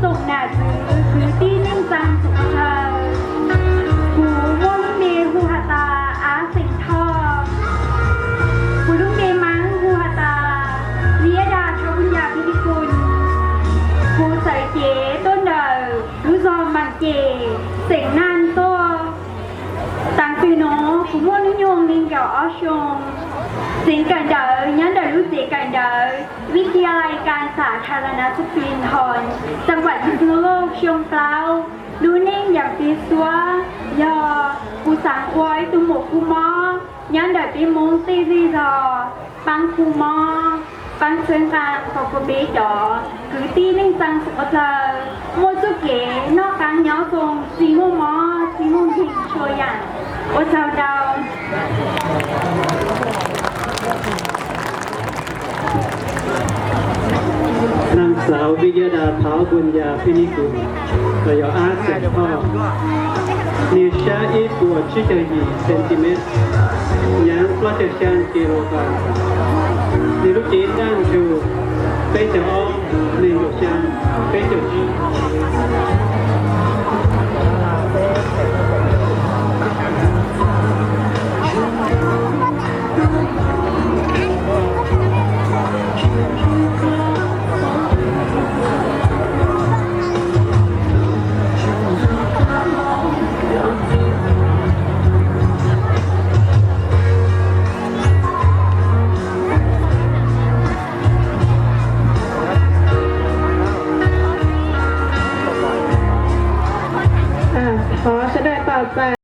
ส่งหนาจื้อคือที่นิ่งจังสุขเธอหูว่องเมหูหาตาอาสิงทอหูลุงเมมังหูหาตาเลียดาชาวบุญญาพิธิกุลหูใส่เก๋ต้นเดอรู้ซอมบังเจเสียงนานตัวต่างปีน้องผู้มั่วนิยมลิงเก่าอ้อชงสิงกันเดอยันเดอรู้เจกันเดอวิทยาลัยการสาธารณสุขสิรินธรจังหวัดพิษณุโลกชมเปล่าดูนิ่งอย่างปีสัวยอกูสังควายตุหมกกูมอยันเดอปีมงตีรีรอปังกูมอปังเชิงการขอบเบดอคือตีนิ่งจังสุขเธอมัวจุเก๋นอกการย้อทรงสีม่วงมอสีม่วงพิงโชยอย่างโอชาวดาวนางสาววิยดาเท้าบุญญาพินิกุล可有20号你下一ตัว七点一เซนติเมตรยังปลาเจ็ดกิโลกรัม你如果这样就非常好你有香非常好ขอเสด็จต่อไป